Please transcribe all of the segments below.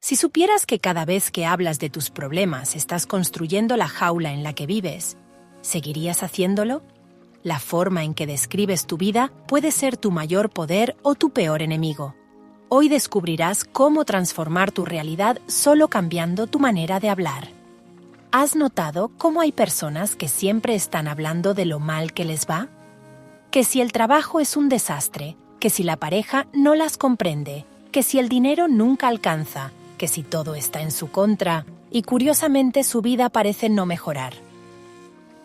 Si supieras que cada vez que hablas de tus problemas estás construyendo la jaula en la que vives, ¿seguirías haciéndolo? La forma en que describes tu vida puede ser tu mayor poder o tu peor enemigo. Hoy descubrirás cómo transformar tu realidad solo cambiando tu manera de hablar. ¿Has notado cómo hay personas que siempre están hablando de lo mal que les va? Que si el trabajo es un desastre, que si la pareja no las comprende, que si el dinero nunca alcanza, que si todo está en su contra, y curiosamente su vida parece no mejorar.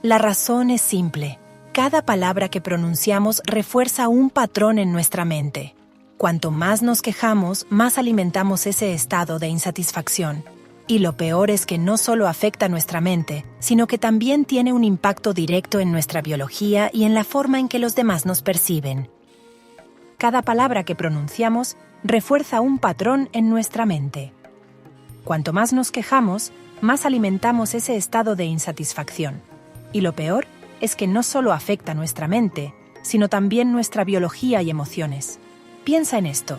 La razón es simple. Cada palabra que pronunciamos refuerza un patrón en nuestra mente. Cuanto más nos quejamos, más alimentamos ese estado de insatisfacción. Y lo peor es que no solo afecta a nuestra mente, sino que también tiene un impacto directo en nuestra biología y en la forma en que los demás nos perciben. Cada palabra que pronunciamos refuerza un patrón en nuestra mente. Cuanto más nos quejamos, más alimentamos ese estado de insatisfacción. Y lo peor es que no solo afecta a nuestra mente, sino también nuestra biología y emociones. Piensa en esto.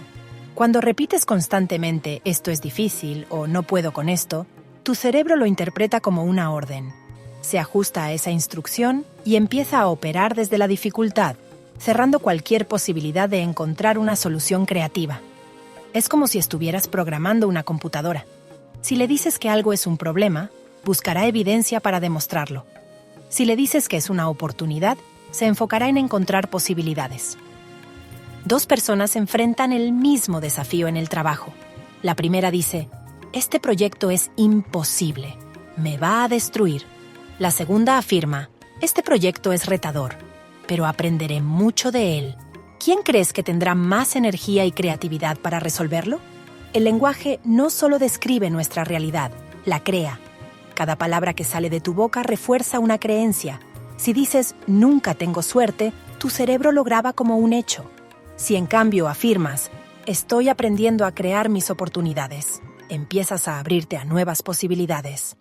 Cuando repites constantemente «esto es difícil» o «no puedo con esto», tu cerebro lo interpreta como una orden. Se ajusta a esa instrucción y empieza a operar desde la dificultad, cerrando cualquier posibilidad de encontrar una solución creativa. Es como si estuvieras programando una computadora. Si le dices que algo es un problema, buscará evidencia para demostrarlo. Si le dices que es una oportunidad, se enfocará en encontrar posibilidades. Dos personas enfrentan el mismo desafío en el trabajo. La primera dice, «Este proyecto es imposible, me va a destruir». La segunda afirma, «Este proyecto es retador, pero aprenderé mucho de él». ¿Quién crees que tendrá más energía y creatividad para resolverlo? El lenguaje no solo describe nuestra realidad, la crea. Cada palabra que sale de tu boca refuerza una creencia. Si dices «nunca tengo suerte», tu cerebro lo graba como un hecho. Si en cambio afirmas «estoy aprendiendo a crear mis oportunidades», empiezas a abrirte a nuevas posibilidades.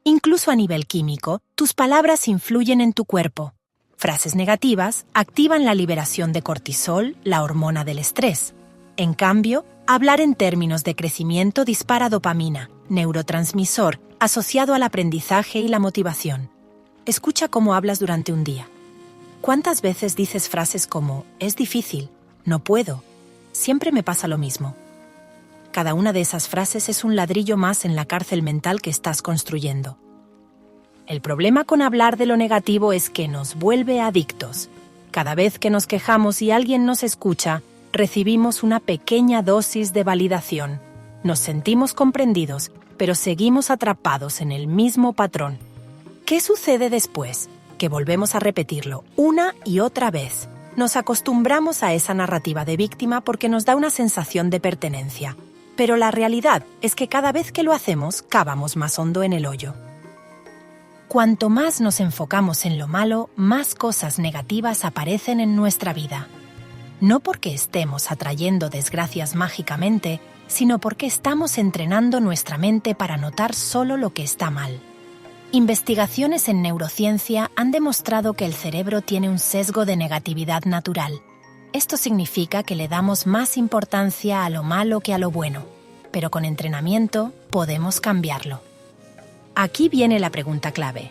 Incluso a nivel químico, tus palabras influyen en tu cuerpo. Frases negativas activan la liberación de cortisol, la hormona del estrés. En cambio, hablar en términos de crecimiento dispara dopamina, neurotransmisor asociado al aprendizaje y la motivación. Escucha cómo hablas durante un día. ¿Cuántas veces dices frases como «es difícil», «no puedo», «siempre me pasa lo mismo»? Cada una de esas frases es un ladrillo más en la cárcel mental que estás construyendo. El problema con hablar de lo negativo es que nos vuelve adictos. Cada vez que nos quejamos y alguien nos escucha, recibimos una pequeña dosis de validación. Nos sentimos comprendidos, pero seguimos atrapados en el mismo patrón. ¿Qué sucede después? Que volvemos a repetirlo una y otra vez. Nos acostumbramos a esa narrativa de víctima porque nos da una sensación de pertenencia. Pero la realidad es que cada vez que lo hacemos, cavamos más hondo en el hoyo. Cuanto más nos enfocamos en lo malo, más cosas negativas aparecen en nuestra vida. No porque estemos atrayendo desgracias mágicamente, sino porque estamos entrenando nuestra mente para notar solo lo que está mal. Investigaciones en neurociencia han demostrado que el cerebro tiene un sesgo de negatividad natural. Esto significa que le damos más importancia a lo malo que a lo bueno, pero con entrenamiento podemos cambiarlo. Aquí viene la pregunta clave.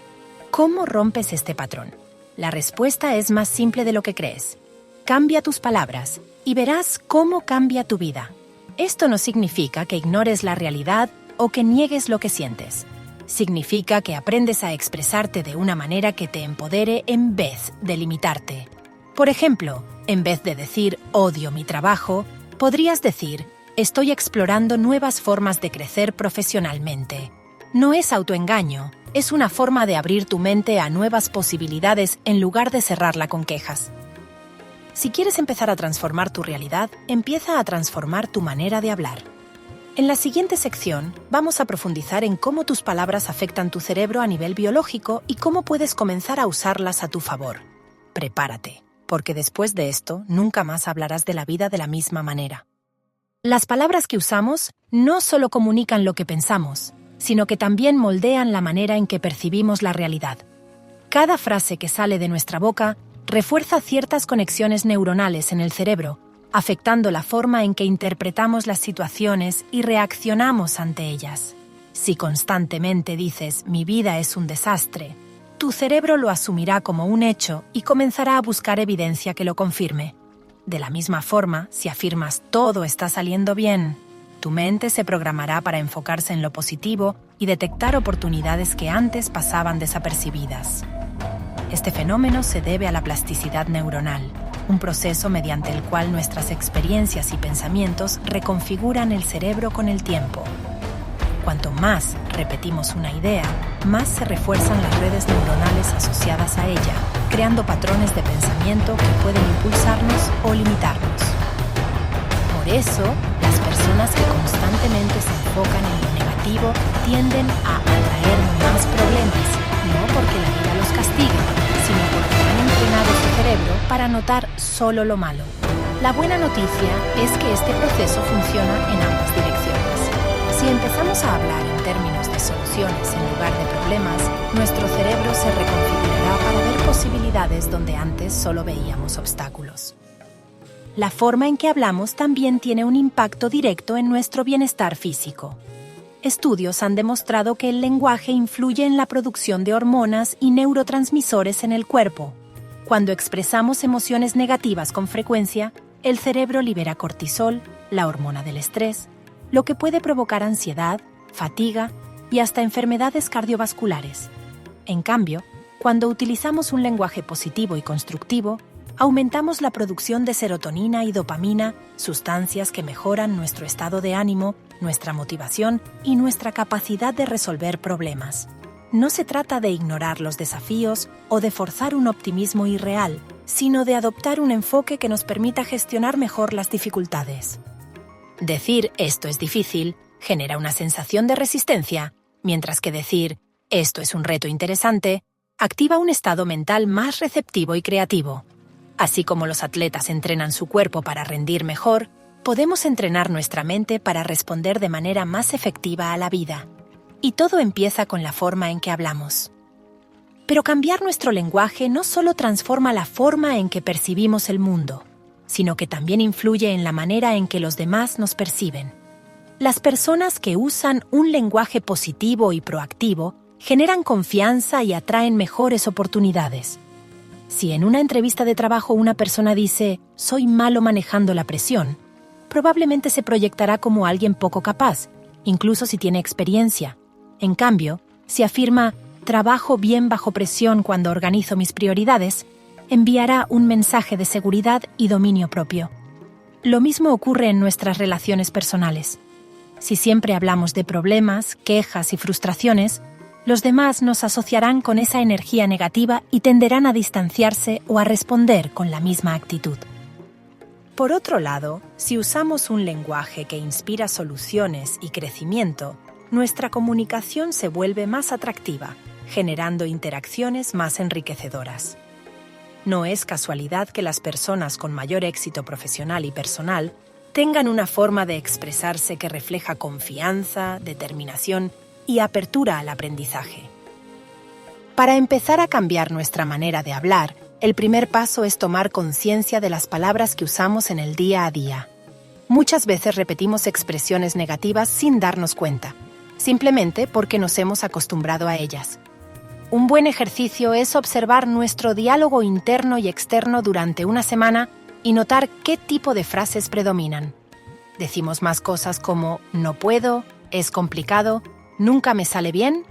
¿Cómo rompes este patrón? La respuesta es más simple de lo que crees. Cambia tus palabras y verás cómo cambia tu vida. Esto no significa que ignores la realidad o que niegues lo que sientes. Significa que aprendes a expresarte de una manera que te empodere en vez de limitarte. Por ejemplo, en vez de decir «odio mi trabajo», podrías decir «estoy explorando nuevas formas de crecer profesionalmente». No es autoengaño, es una forma de abrir tu mente a nuevas posibilidades en lugar de cerrarla con quejas. Si quieres empezar a transformar tu realidad, empieza a transformar tu manera de hablar. En la siguiente sección, vamos a profundizar en cómo tus palabras afectan tu cerebro a nivel biológico y cómo puedes comenzar a usarlas a tu favor. Prepárate, porque después de esto, nunca más hablarás de la vida de la misma manera. Las palabras que usamos no solo comunican lo que pensamos, sino que también moldean la manera en que percibimos la realidad. Cada frase que sale de nuestra boca refuerza ciertas conexiones neuronales en el cerebro, afectando la forma en que interpretamos las situaciones y reaccionamos ante ellas. Si constantemente dices «mi vida es un desastre», tu cerebro lo asumirá como un hecho y comenzará a buscar evidencia que lo confirme. De la misma forma, si afirmas «todo está saliendo bien», tu mente se programará para enfocarse en lo positivo y detectar oportunidades que antes pasaban desapercibidas. Este fenómeno se debe a la plasticidad neuronal, un proceso mediante el cual nuestras experiencias y pensamientos reconfiguran el cerebro con el tiempo. Cuanto más repetimos una idea, más se refuerzan las redes neuronales asociadas a ella, creando patrones de pensamiento que pueden impulsarnos o limitarnos. Por eso, las personas que constantemente se enfocan en lo negativo tienden a atraer más problemas, no porque la vida los castigue, sino porque han entrenado su cerebro para notar solo lo malo. La buena noticia es que este proceso funciona en ambas direcciones. Si empezamos a hablar en términos de soluciones en lugar de problemas, nuestro cerebro se reconfigurará para ver posibilidades donde antes solo veíamos obstáculos. La forma en que hablamos también tiene un impacto directo en nuestro bienestar físico. Estudios han demostrado que el lenguaje influye en la producción de hormonas y neurotransmisores en el cuerpo. Cuando expresamos emociones negativas con frecuencia, el cerebro libera cortisol, la hormona del estrés, lo que puede provocar ansiedad, fatiga y hasta enfermedades cardiovasculares. En cambio, cuando utilizamos un lenguaje positivo y constructivo, aumentamos la producción de serotonina y dopamina, sustancias que mejoran nuestro estado de ánimo, nuestra motivación y nuestra capacidad de resolver problemas. No se trata de ignorar los desafíos o de forzar un optimismo irreal, sino de adoptar un enfoque que nos permita gestionar mejor las dificultades. Decir «esto es difícil» genera una sensación de resistencia, mientras que decir «esto es un reto interesante» activa un estado mental más receptivo y creativo. Así como los atletas entrenan su cuerpo para rendir mejor, podemos entrenar nuestra mente para responder de manera más efectiva a la vida. Y todo empieza con la forma en que hablamos. Pero cambiar nuestro lenguaje no solo transforma la forma en que percibimos el mundo, sino que también influye en la manera en que los demás nos perciben. Las personas que usan un lenguaje positivo y proactivo generan confianza y atraen mejores oportunidades. Si en una entrevista de trabajo una persona dice «soy malo manejando la presión», probablemente se proyectará como alguien poco capaz, incluso si tiene experiencia. En cambio, si afirma «trabajo bien bajo presión cuando organizo mis prioridades», enviará un mensaje de seguridad y dominio propio. Lo mismo ocurre en nuestras relaciones personales. Si siempre hablamos de problemas, quejas y frustraciones, los demás nos asociarán con esa energía negativa y tenderán a distanciarse o a responder con la misma actitud. Por otro lado, si usamos un lenguaje que inspira soluciones y crecimiento, nuestra comunicación se vuelve más atractiva, generando interacciones más enriquecedoras. No es casualidad que las personas con mayor éxito profesional y personal tengan una forma de expresarse que refleja confianza, determinación y apertura al aprendizaje. Para empezar a cambiar nuestra manera de hablar, el primer paso es tomar conciencia de las palabras que usamos en el día a día. Muchas veces repetimos expresiones negativas sin darnos cuenta, simplemente porque nos hemos acostumbrado a ellas. Un buen ejercicio es observar nuestro diálogo interno y externo durante una semana y notar qué tipo de frases predominan. ¿Decimos más cosas como «no puedo», «es complicado», «nunca me sale bien»?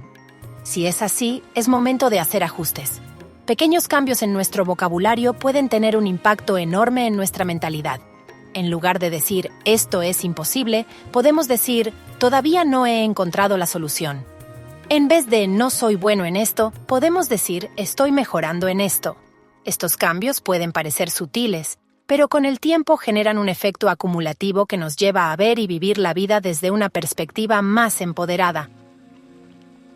Si es así, es momento de hacer ajustes. Pequeños cambios en nuestro vocabulario pueden tener un impacto enorme en nuestra mentalidad. En lugar de decir «esto es imposible», podemos decir «todavía no he encontrado la solución». En vez de «no soy bueno en esto», podemos decir «estoy mejorando en esto». Estos cambios pueden parecer sutiles, pero con el tiempo generan un efecto acumulativo que nos lleva a ver y vivir la vida desde una perspectiva más empoderada.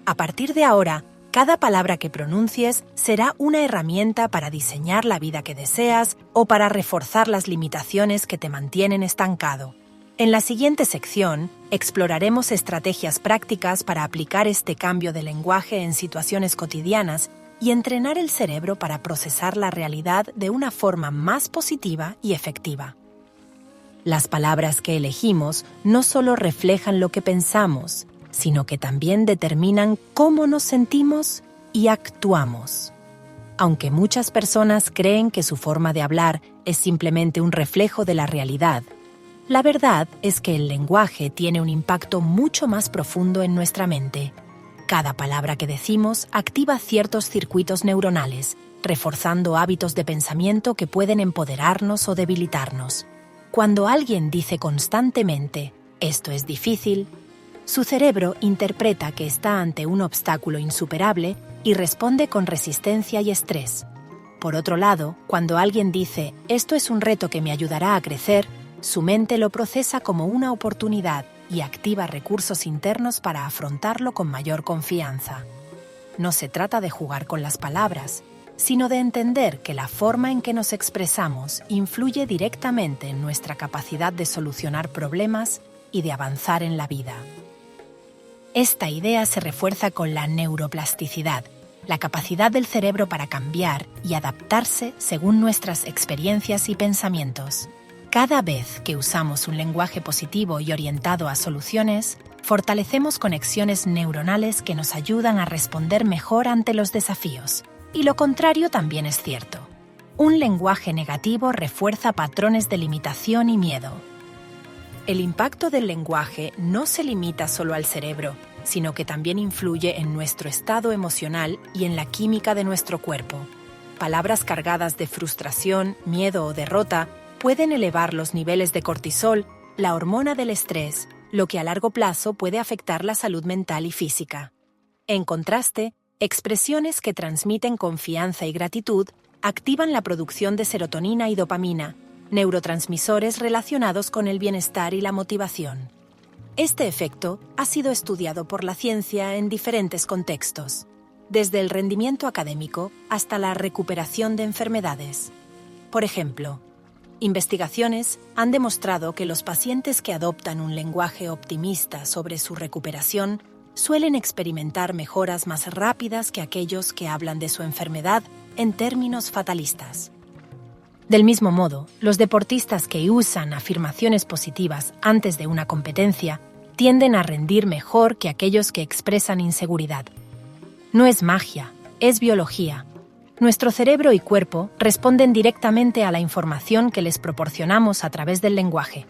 A partir de ahora, cada palabra que pronuncies será una herramienta para diseñar la vida que deseas o para reforzar las limitaciones que te mantienen estancado. En la siguiente sección, exploraremos estrategias prácticas para aplicar este cambio de lenguaje en situaciones cotidianas y entrenar el cerebro para procesar la realidad de una forma más positiva y efectiva. Las palabras que elegimos no solo reflejan lo que pensamos, sino que también determinan cómo nos sentimos y actuamos. Aunque muchas personas creen que su forma de hablar es simplemente un reflejo de la realidad, la verdad es que el lenguaje tiene un impacto mucho más profundo en nuestra mente. Cada palabra que decimos activa ciertos circuitos neuronales, reforzando hábitos de pensamiento que pueden empoderarnos o debilitarnos. Cuando alguien dice constantemente, «esto es difícil», su cerebro interpreta que está ante un obstáculo insuperable y responde con resistencia y estrés. Por otro lado, cuando alguien dice, «esto es un reto que me ayudará a crecer», su mente lo procesa como una oportunidad y activa recursos internos para afrontarlo con mayor confianza. No se trata de jugar con las palabras, sino de entender que la forma en que nos expresamos influye directamente en nuestra capacidad de solucionar problemas y de avanzar en la vida. Esta idea se refuerza con la neuroplasticidad, la capacidad del cerebro para cambiar y adaptarse según nuestras experiencias y pensamientos. Cada vez que usamos un lenguaje positivo y orientado a soluciones, fortalecemos conexiones neuronales que nos ayudan a responder mejor ante los desafíos. Y lo contrario también es cierto. Un lenguaje negativo refuerza patrones de limitación y miedo. El impacto del lenguaje no se limita solo al cerebro, sino que también influye en nuestro estado emocional y en la química de nuestro cuerpo. Palabras cargadas de frustración, miedo o derrota pueden elevar los niveles de cortisol, la hormona del estrés, lo que a largo plazo puede afectar la salud mental y física. En contraste, expresiones que transmiten confianza y gratitud activan la producción de serotonina y dopamina, neurotransmisores relacionados con el bienestar y la motivación. Este efecto ha sido estudiado por la ciencia en diferentes contextos, desde el rendimiento académico hasta la recuperación de enfermedades. Por ejemplo, investigaciones han demostrado que los pacientes que adoptan un lenguaje optimista sobre su recuperación suelen experimentar mejoras más rápidas que aquellos que hablan de su enfermedad en términos fatalistas. Del mismo modo, los deportistas que usan afirmaciones positivas antes de una competencia tienden a rendir mejor que aquellos que expresan inseguridad. No es magia, es biología. Nuestro cerebro y cuerpo responden directamente a la información que les proporcionamos a través del lenguaje.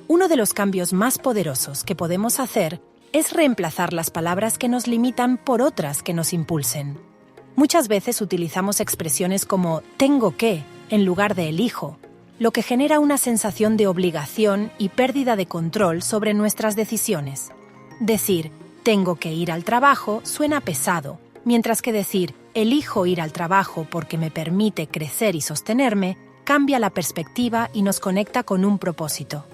Uno de los cambios más poderosos que podemos hacer es reemplazar las palabras que nos limitan por otras que nos impulsen. Muchas veces utilizamos expresiones como «tengo que» en lugar de «elijo», lo que genera una sensación de obligación y pérdida de control sobre nuestras decisiones. Decir «tengo que ir al trabajo» suena pesado, mientras que decir «elijo ir al trabajo porque me permite crecer y sostenerme» cambia la perspectiva y nos conecta con un propósito.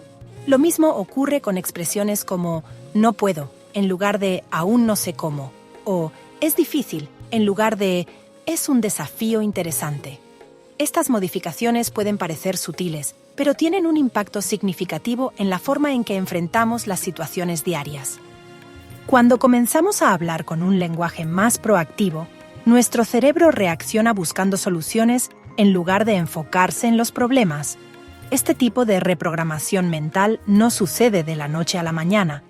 Lo mismo ocurre con expresiones como «no puedo» en lugar de «aún no sé cómo» o «es difícil» en lugar de «es un desafío interesante». Estas modificaciones pueden parecer sutiles, pero tienen un impacto significativo en la forma en que enfrentamos las situaciones diarias. Cuando comenzamos a hablar con un lenguaje más proactivo, nuestro cerebro reacciona buscando soluciones en lugar de enfocarse en los problemas. Este tipo de reprogramación mental no sucede de la noche a la mañana,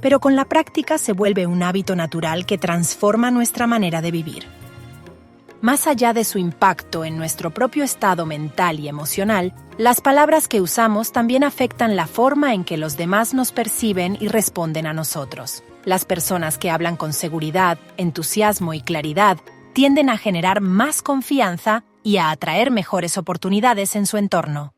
pero con la práctica se vuelve un hábito natural que transforma nuestra manera de vivir. Más allá de su impacto en nuestro propio estado mental y emocional, las palabras que usamos también afectan la forma en que los demás nos perciben y responden a nosotros. Las personas que hablan con seguridad, entusiasmo y claridad tienden a generar más confianza y a atraer mejores oportunidades en su entorno.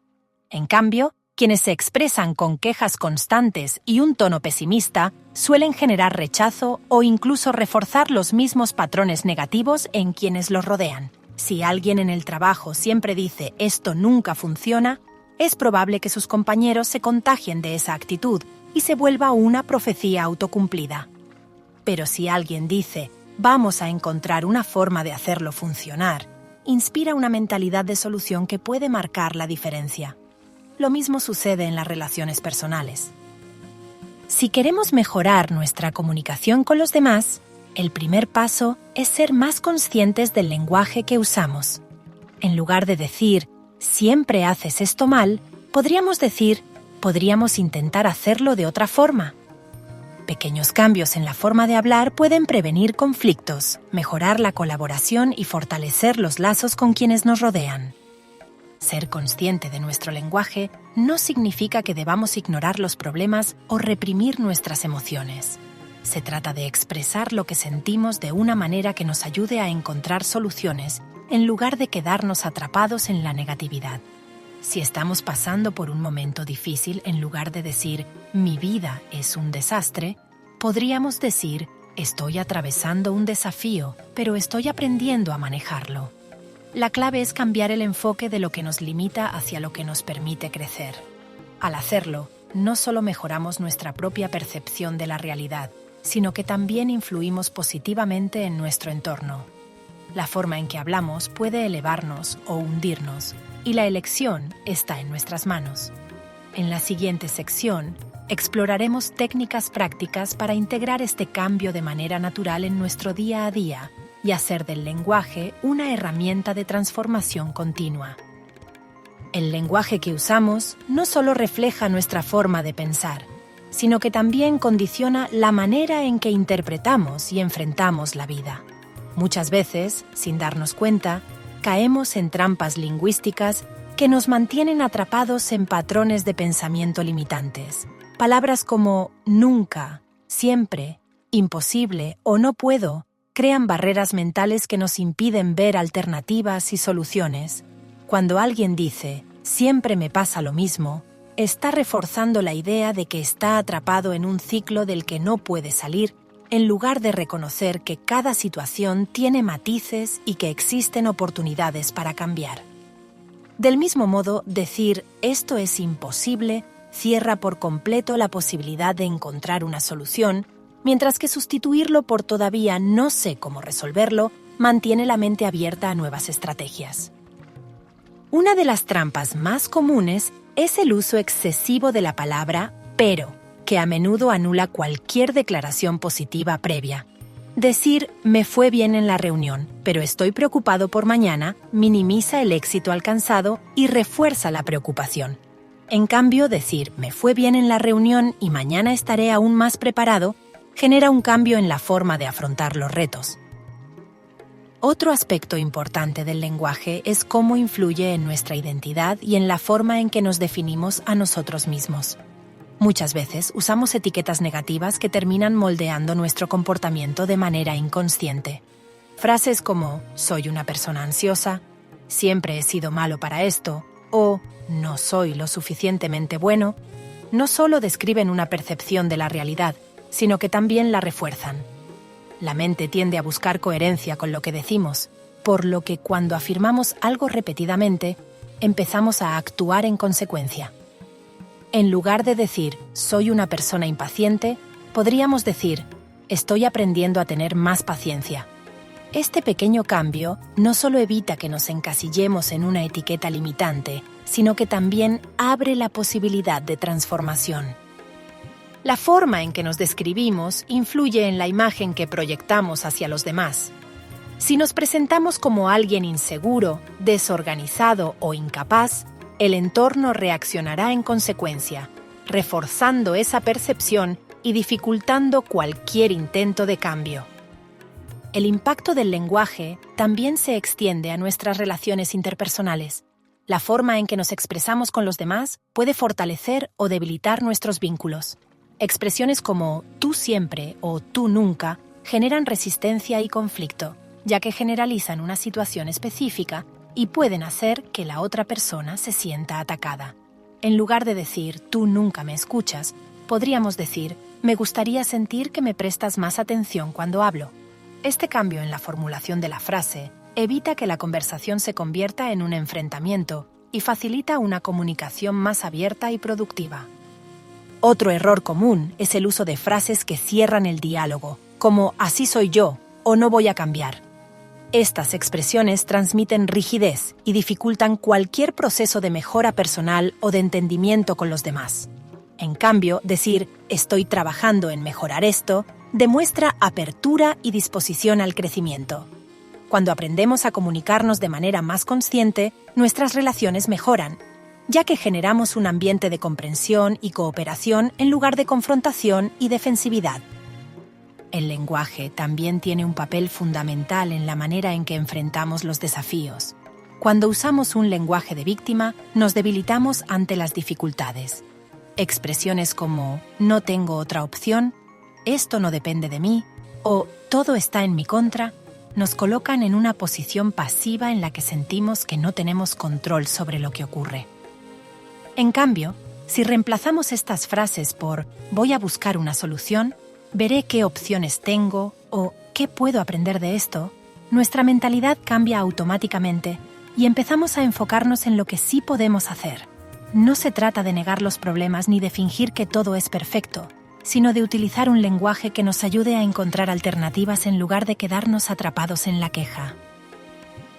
En cambio, quienes se expresan con quejas constantes y un tono pesimista suelen generar rechazo o incluso reforzar los mismos patrones negativos en quienes los rodean. Si alguien en el trabajo siempre dice «esto nunca funciona», es probable que sus compañeros se contagien de esa actitud y se vuelva una profecía autocumplida. Pero si alguien dice «vamos a encontrar una forma de hacerlo funcionar», inspira una mentalidad de solución que puede marcar la diferencia. Lo mismo sucede en las relaciones personales. Si queremos mejorar nuestra comunicación con los demás, el primer paso es ser más conscientes del lenguaje que usamos. En lugar de decir «siempre haces esto mal», podríamos decir podríamos intentar hacerlo de otra forma. Pequeños cambios en la forma de hablar pueden prevenir conflictos, mejorar la colaboración y fortalecer los lazos con quienes nos rodean. Ser consciente de nuestro lenguaje no significa que debamos ignorar los problemas o reprimir nuestras emociones. Se trata de expresar lo que sentimos de una manera que nos ayude a encontrar soluciones, en lugar de quedarnos atrapados en la negatividad. Si estamos pasando por un momento difícil, en lugar de decir «mi vida es un desastre», podríamos decir «estoy atravesando un desafío, pero estoy aprendiendo a manejarlo». La clave es cambiar el enfoque de lo que nos limita hacia lo que nos permite crecer. Al hacerlo, no solo mejoramos nuestra propia percepción de la realidad, sino que también influimos positivamente en nuestro entorno. La forma en que hablamos puede elevarnos o hundirnos, y la elección está en nuestras manos. En la siguiente sección, exploraremos técnicas prácticas para integrar este cambio de manera natural en nuestro día a día y hacer del lenguaje una herramienta de transformación continua. El lenguaje que usamos no solo refleja nuestra forma de pensar, sino que también condiciona la manera en que interpretamos y enfrentamos la vida. Muchas veces, sin darnos cuenta, caemos en trampas lingüísticas que nos mantienen atrapados en patrones de pensamiento limitantes. Palabras como nunca, siempre, imposible o no puedo crean barreras mentales que nos impiden ver alternativas y soluciones. Cuando alguien dice siempre me pasa lo mismo, está reforzando la idea de que está atrapado en un ciclo del que no puede salir, en lugar de reconocer que cada situación tiene matices y que existen oportunidades para cambiar. Del mismo modo, decir «esto es imposible» cierra por completo la posibilidad de encontrar una solución, mientras que sustituirlo por «todavía no sé cómo resolverlo» mantiene la mente abierta a nuevas estrategias. Una de las trampas más comunes es el uso excesivo de la palabra «pero», que a menudo anula cualquier declaración positiva previa. Decir «me fue bien en la reunión, pero estoy preocupado por mañana» minimiza el éxito alcanzado y refuerza la preocupación. En cambio, decir «me fue bien en la reunión y mañana estaré aún más preparado» genera un cambio en la forma de afrontar los retos. Otro aspecto importante del lenguaje es cómo influye en nuestra identidad y en la forma en que nos definimos a nosotros mismos. Muchas veces usamos etiquetas negativas que terminan moldeando nuestro comportamiento de manera inconsciente. Frases como «soy una persona ansiosa», «siempre he sido malo para esto» o «no soy lo suficientemente bueno» no solo describen una percepción de la realidad, sino que también la refuerzan. La mente tiende a buscar coherencia con lo que decimos, por lo que cuando afirmamos algo repetidamente, empezamos a actuar en consecuencia. En lugar de decir «soy una persona impaciente», podríamos decir «estoy aprendiendo a tener más paciencia». Este pequeño cambio no solo evita que nos encasillemos en una etiqueta limitante, sino que también abre la posibilidad de transformación. La forma en que nos describimos influye en la imagen que proyectamos hacia los demás. Si nos presentamos como alguien inseguro, desorganizado o incapaz, el entorno reaccionará en consecuencia, reforzando esa percepción y dificultando cualquier intento de cambio. El impacto del lenguaje también se extiende a nuestras relaciones interpersonales. La forma en que nos expresamos con los demás puede fortalecer o debilitar nuestros vínculos. Expresiones como «tú siempre» o «tú nunca» generan resistencia y conflicto, ya que generalizan una situación específica y pueden hacer que la otra persona se sienta atacada. En lugar de decir «tú nunca me escuchas», podríamos decir «me gustaría sentir que me prestas más atención cuando hablo». Este cambio en la formulación de la frase evita que la conversación se convierta en un enfrentamiento y facilita una comunicación más abierta y productiva. Otro error común es el uso de frases que cierran el diálogo, como «así soy yo» o «no voy a cambiar». Estas expresiones transmiten rigidez y dificultan cualquier proceso de mejora personal o de entendimiento con los demás. En cambio, decir «estoy trabajando en mejorar esto» demuestra apertura y disposición al crecimiento. Cuando aprendemos a comunicarnos de manera más consciente, nuestras relaciones mejoran. ya que generamos un ambiente de comprensión y cooperación en lugar de confrontación y defensividad. El lenguaje también tiene un papel fundamental en la manera en que enfrentamos los desafíos. Cuando usamos un lenguaje de víctima, nos debilitamos ante las dificultades. Expresiones como «no tengo otra opción», «esto no depende de mí» o «todo está en mi contra» nos colocan en una posición pasiva en la que sentimos que no tenemos control sobre lo que ocurre. En cambio, si reemplazamos estas frases por «voy a buscar una solución», «veré qué opciones tengo» o «qué puedo aprender de esto», nuestra mentalidad cambia automáticamente y empezamos a enfocarnos en lo que sí podemos hacer. No se trata de negar los problemas ni de fingir que todo es perfecto, sino de utilizar un lenguaje que nos ayude a encontrar alternativas en lugar de quedarnos atrapados en la queja.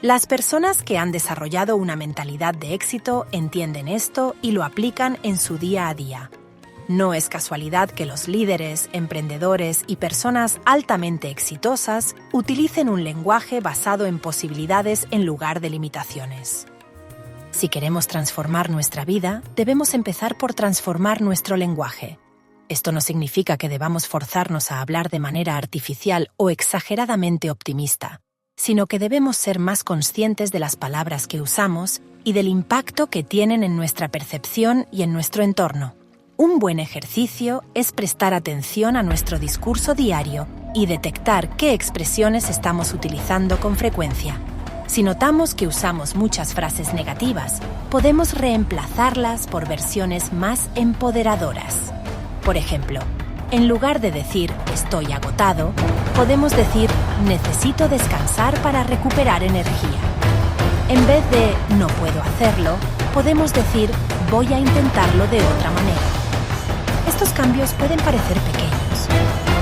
Las personas que han desarrollado una mentalidad de éxito entienden esto y lo aplican en su día a día. No es casualidad que los líderes, emprendedores y personas altamente exitosas utilicen un lenguaje basado en posibilidades en lugar de limitaciones. Si queremos transformar nuestra vida, debemos empezar por transformar nuestro lenguaje. Esto no significa que debamos forzarnos a hablar de manera artificial o exageradamente optimista, sino que debemos ser más conscientes de las palabras que usamos y del impacto que tienen en nuestra percepción y en nuestro entorno. Un buen ejercicio es prestar atención a nuestro discurso diario y detectar qué expresiones estamos utilizando con frecuencia. Si notamos que usamos muchas frases negativas, podemos reemplazarlas por versiones más empoderadoras. Por ejemplo, en lugar de decir «estoy agotado», podemos decir «necesito descansar para recuperar energía». En vez de «no puedo hacerlo», podemos decir «voy a intentarlo de otra manera». Estos cambios pueden parecer pequeños,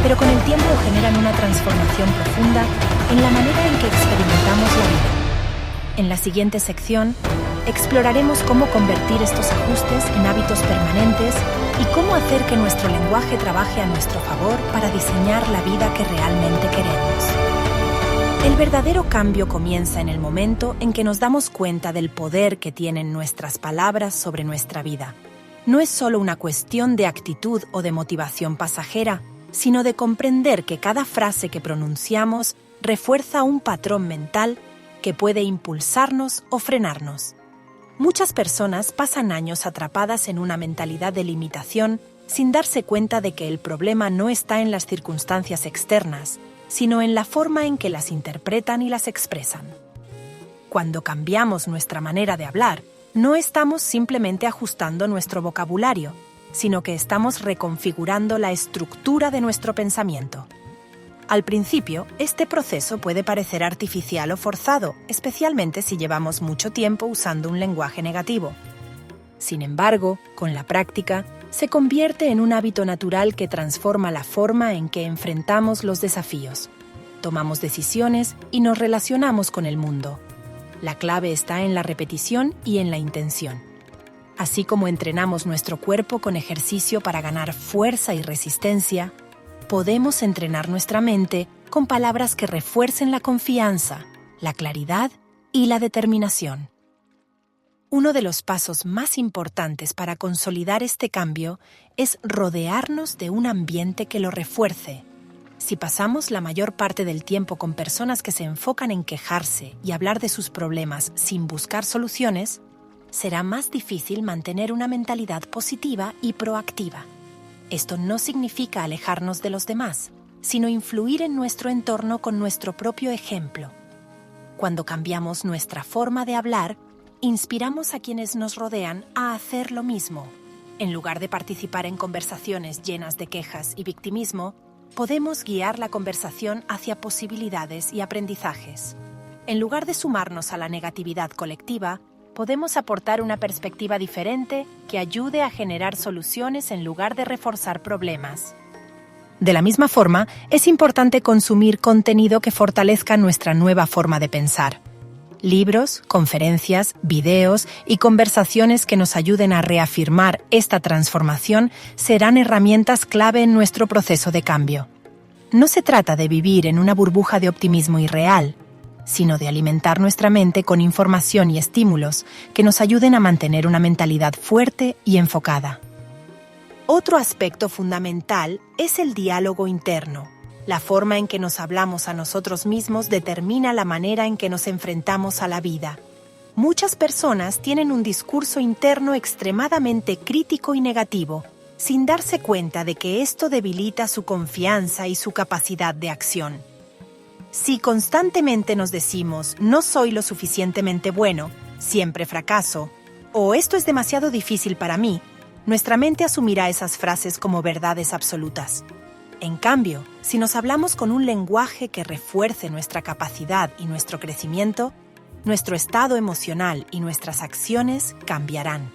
pero con el tiempo generan una transformación profunda en la manera en que experimentamos la vida. En la siguiente sección, exploraremos cómo convertir estos ajustes en hábitos permanentes y cómo hacer que nuestro lenguaje trabaje a nuestro favor para diseñar la vida que realmente queremos. El verdadero cambio comienza en el momento en que nos damos cuenta del poder que tienen nuestras palabras sobre nuestra vida. No es solo una cuestión de actitud o de motivación pasajera, sino de comprender que cada frase que pronunciamos refuerza un patrón mental que puede impulsarnos o frenarnos. Muchas personas pasan años atrapadas en una mentalidad de limitación sin darse cuenta de que el problema no está en las circunstancias externas, sino en la forma en que las interpretan y las expresan. Cuando cambiamos nuestra manera de hablar, no estamos simplemente ajustando nuestro vocabulario, sino que estamos reconfigurando la estructura de nuestro pensamiento. Al principio, este proceso puede parecer artificial o forzado, especialmente si llevamos mucho tiempo usando un lenguaje negativo. Sin embargo, con la práctica, se convierte en un hábito natural que transforma la forma en que enfrentamos los desafíos. Tomamos decisiones y nos relacionamos con el mundo. La clave está en la repetición y en la intención. Así como entrenamos nuestro cuerpo con ejercicio para ganar fuerza y resistencia, podemos entrenar nuestra mente con palabras que refuercen la confianza, la claridad y la determinación. Uno de los pasos más importantes para consolidar este cambio es rodearnos de un ambiente que lo refuerce. Si pasamos la mayor parte del tiempo con personas que se enfocan en quejarse y hablar de sus problemas sin buscar soluciones, será más difícil mantener una mentalidad positiva y proactiva. Esto no significa alejarnos de los demás, sino influir en nuestro entorno con nuestro propio ejemplo. Cuando cambiamos nuestra forma de hablar, inspiramos a quienes nos rodean a hacer lo mismo. En lugar de participar en conversaciones llenas de quejas y victimismo, podemos guiar la conversación hacia posibilidades y aprendizajes. En lugar de sumarnos a la negatividad colectiva, podemos aportar una perspectiva diferente que ayude a generar soluciones en lugar de reforzar problemas. De la misma forma, es importante consumir contenido que fortalezca nuestra nueva forma de pensar. Libros, conferencias, videos y conversaciones que nos ayuden a reafirmar esta transformación serán herramientas clave en nuestro proceso de cambio. No se trata de vivir en una burbuja de optimismo irreal. sino de alimentar nuestra mente con información y estímulos que nos ayuden a mantener una mentalidad fuerte y enfocada. Otro aspecto fundamental es el diálogo interno. La forma en que nos hablamos a nosotros mismos determina la manera en que nos enfrentamos a la vida. Muchas personas tienen un discurso interno extremadamente crítico y negativo, sin darse cuenta de que esto debilita su confianza y su capacidad de acción. Si constantemente nos decimos «no soy lo suficientemente bueno», «siempre fracaso» o «esto es demasiado difícil para mí», nuestra mente asumirá esas frases como verdades absolutas. En cambio, si nos hablamos con un lenguaje que refuerce nuestra capacidad y nuestro crecimiento, nuestro estado emocional y nuestras acciones cambiarán.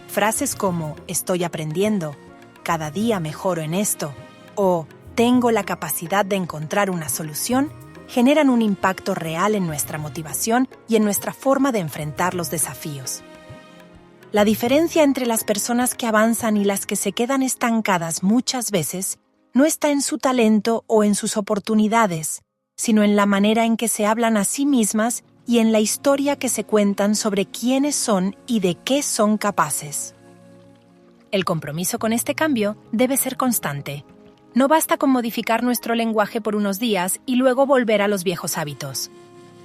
Frases como «estoy aprendiendo», «cada día mejoro en esto» o «tengo la capacidad de encontrar una solución» generan un impacto real en nuestra motivación y en nuestra forma de enfrentar los desafíos. La diferencia entre las personas que avanzan y las que se quedan estancadas muchas veces no está en su talento o en sus oportunidades, sino en la manera en que se hablan a sí mismas y en la historia que se cuentan sobre quiénes son y de qué son capaces. El compromiso con este cambio debe ser constante. No basta con modificar nuestro lenguaje por unos días y luego volver a los viejos hábitos.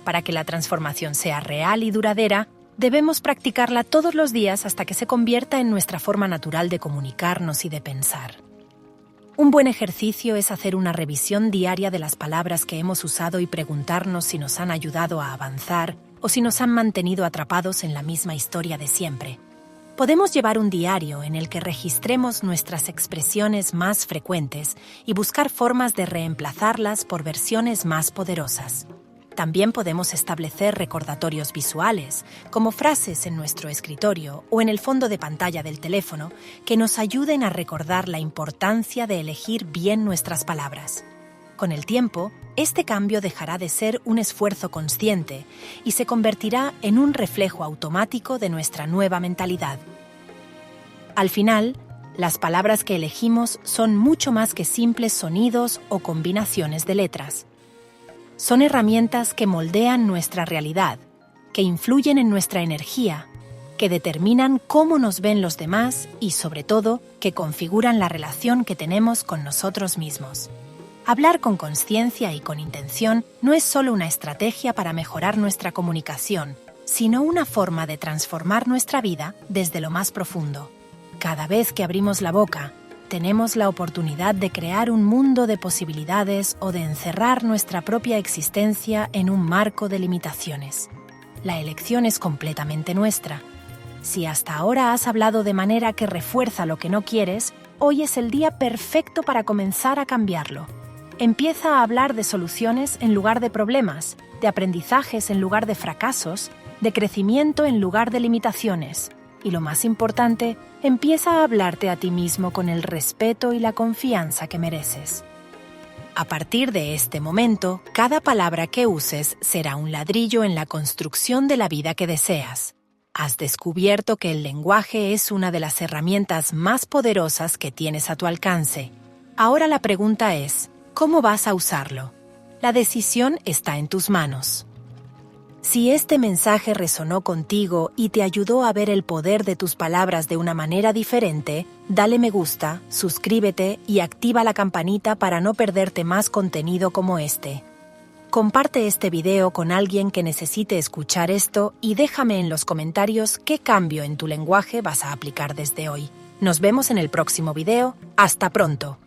Para que la transformación sea real y duradera, debemos practicarla todos los días hasta que se convierta en nuestra forma natural de comunicarnos y de pensar. Un buen ejercicio es hacer una revisión diaria de las palabras que hemos usado y preguntarnos si nos han ayudado a avanzar o si nos han mantenido atrapados en la misma historia de siempre. Podemos llevar un diario en el que registremos nuestras expresiones más frecuentes y buscar formas de reemplazarlas por versiones más poderosas. También podemos establecer recordatorios visuales, como frases en nuestro escritorio o en el fondo de pantalla del teléfono, que nos ayuden a recordar la importancia de elegir bien nuestras palabras. Con el tiempo, este cambio dejará de ser un esfuerzo consciente y se convertirá en un reflejo automático de nuestra nueva mentalidad. Al final, las palabras que elegimos son mucho más que simples sonidos o combinaciones de letras. Son herramientas que moldean nuestra realidad, que influyen en nuestra energía, que determinan cómo nos ven los demás y, sobre todo, que configuran la relación que tenemos con nosotros mismos. Hablar con conciencia y con intención no es solo una estrategia para mejorar nuestra comunicación, sino una forma de transformar nuestra vida desde lo más profundo. Cada vez que abrimos la boca, tenemos la oportunidad de crear un mundo de posibilidades o de encerrar nuestra propia existencia en un marco de limitaciones. La elección es completamente nuestra. Si hasta ahora has hablado de manera que refuerza lo que no quieres, hoy es el día perfecto para comenzar a cambiarlo. Empieza a hablar de soluciones en lugar de problemas, de aprendizajes en lugar de fracasos, de crecimiento en lugar de limitaciones. Y lo más importante, empieza a hablarte a ti mismo con el respeto y la confianza que mereces. A partir de este momento, cada palabra que uses será un ladrillo en la construcción de la vida que deseas. Has descubierto que el lenguaje es una de las herramientas más poderosas que tienes a tu alcance. Ahora la pregunta es, ¿cómo vas a usarlo? La decisión está en tus manos. Si este mensaje resonó contigo y te ayudó a ver el poder de tus palabras de una manera diferente, dale me gusta, suscríbete y activa la campanita para no perderte más contenido como este. Comparte este video con alguien que necesite escuchar esto y déjame en los comentarios qué cambio en tu lenguaje vas a aplicar desde hoy. Nos vemos en el próximo video. ¡Hasta pronto!